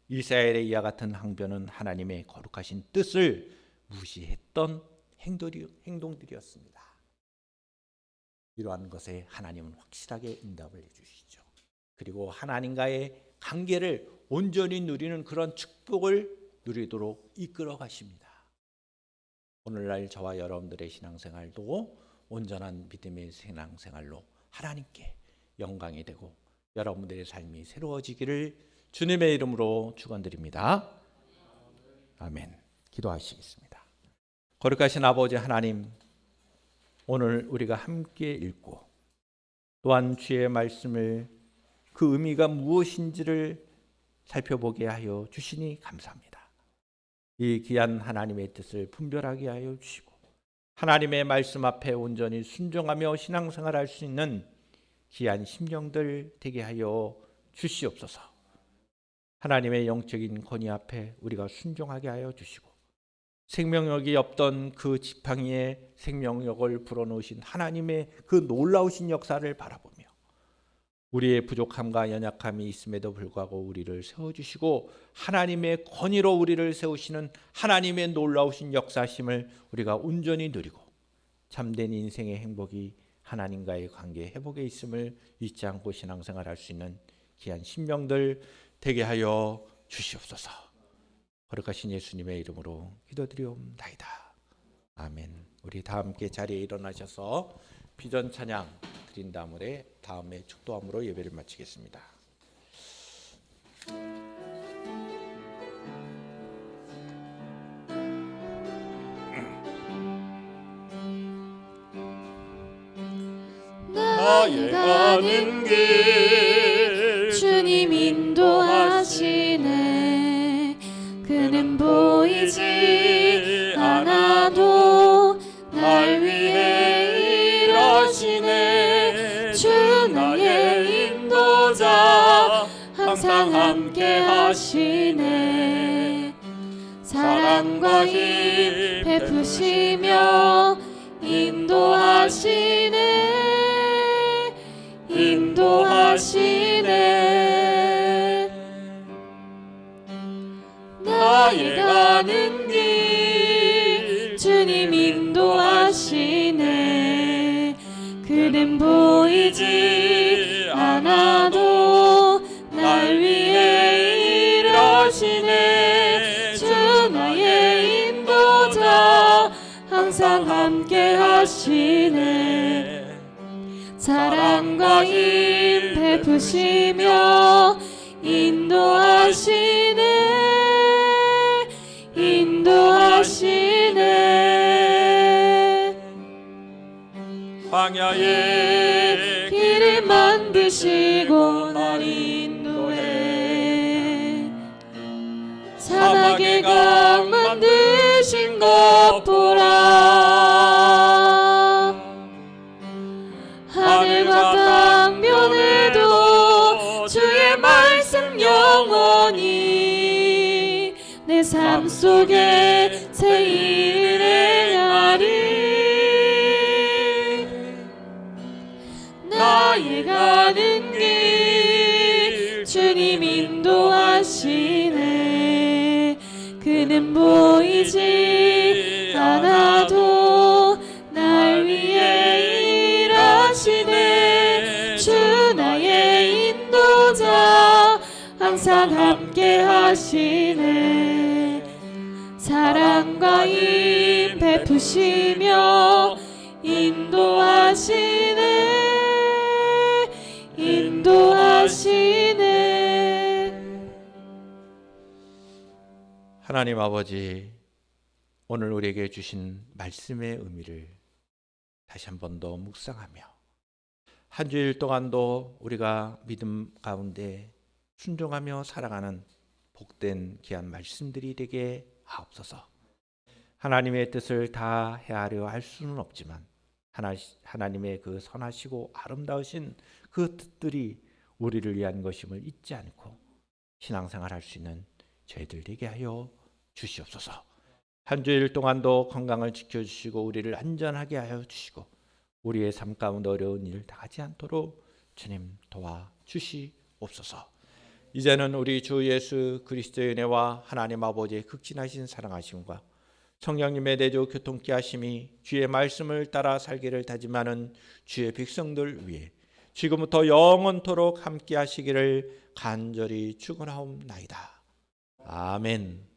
이스라엘의 이와 같은 항변은 하나님의 거룩하신 뜻을 무시했던 행동들이었습니다. 이러한 것에 하나님은 확실하게 응답을 해주시죠. 그리고 하나님과의 관계를 온전히 누리는 그런 축복을 누리도록 이끌어 가십니다. 오늘날 저와 여러분들의 신앙생활도 온전한 믿음의 신앙생활로 하나님께 영광이 되고 여러분들의 삶이 새로워지기를 주님의 이름으로 축원드립니다. 아멘. 기도하시겠습니다. 거룩하신 아버지 하나님, 오늘 우리가 함께 읽고 또한 주의 말씀을 그 의미가 무엇인지를 살펴보게 하여 주시니 감사합니다. 이 귀한 하나님의 뜻을 분별하게 하여 주시고 하나님의 말씀 앞에 온전히 순종하며 신앙생활할 수 있는 귀한 심령들 되게 하여 주시옵소서. 하나님의 영적인 권위 앞에 우리가 순종하게 하여 주시고 생명력이 없던 그 지팡이에 생명력을 불어넣으신 하나님의 그 놀라우신 역사를 바라보며 우리의 부족함과 연약함이 있음에도 불구하고 우리를 세워주시고 하나님의 권위로 우리를 세우시는 하나님의 놀라우신 역사심을 우리가 온전히 누리고 참된 인생의 행복이 하나님과의 관계 회복에 있음을 잊지 않고 신앙생활할 수 있는 귀한 심령들 되게 하여 주시옵소서. 거룩하신 예수님의 이름으로 기도드리옵나이다. 아멘. 우리 다 함께 자리에 일어나셔서 비전 찬양 드린 다음에 축도함으로 예배를 마치겠습니다. 나의 가는 길 주님 인도하시네. 그는 보이지 않아도 날 위해 일하시네. 주 나의 인도자 항상 함께 하시네. 사랑과 힘 베푸시며 인도하시네. 나의 가는 길 보이지 않아도 날 위해 일하시네. 주 나의 인도자 항상 함께 하시네. 사랑과 힘 베푸시며 인도하시네. 광야의 길을 만드시고 날 인도해. 사막의 강 만드신 것 보라. 하늘과 땅 면에도 주의 말씀 영원히 내 삶 속에 새 일을 행하리. 나의 가는 길 주님 인도하시네. 그는 보이지 않아도 날 위해 일하시네. 주 나의 인도자 항상 함께 하시네. 사랑과 힘 베푸시며 인도하시네. 하나님 아버지, 오늘 우리에게 주신 말씀의 의미를 다시 한 번 더 묵상하며 한 주일 동안도 우리가 믿음 가운데 순종하며 살아가는 복된 귀한 말씀들이 되게 하옵소서. 하나님의 뜻을 다 헤아려 할 수는 없지만 하나님의 그 선하시고 아름다우신 그 뜻들이 우리를 위한 것임을 잊지 않고 신앙생활 할 수 있는 저희들 되게 하여 주시옵소서. 한 주일 동안도 건강을 지켜주시고 우리를 안전하게 하여 주시고 우리의 삶 가운데 어려운 일 당하지 않도록 주님 도와주시옵소서. 이제는 우리 주 예수 그리스도의 은혜와 하나님 아버지의 극진하신 사랑하심과 성령님의 내조 교통케 하심이 주의 말씀을 따라 살기를 다짐하는 주의 백성들 위해 지금부터 영원토록 함께 하시기를 간절히 축원하옵나이다. 아멘.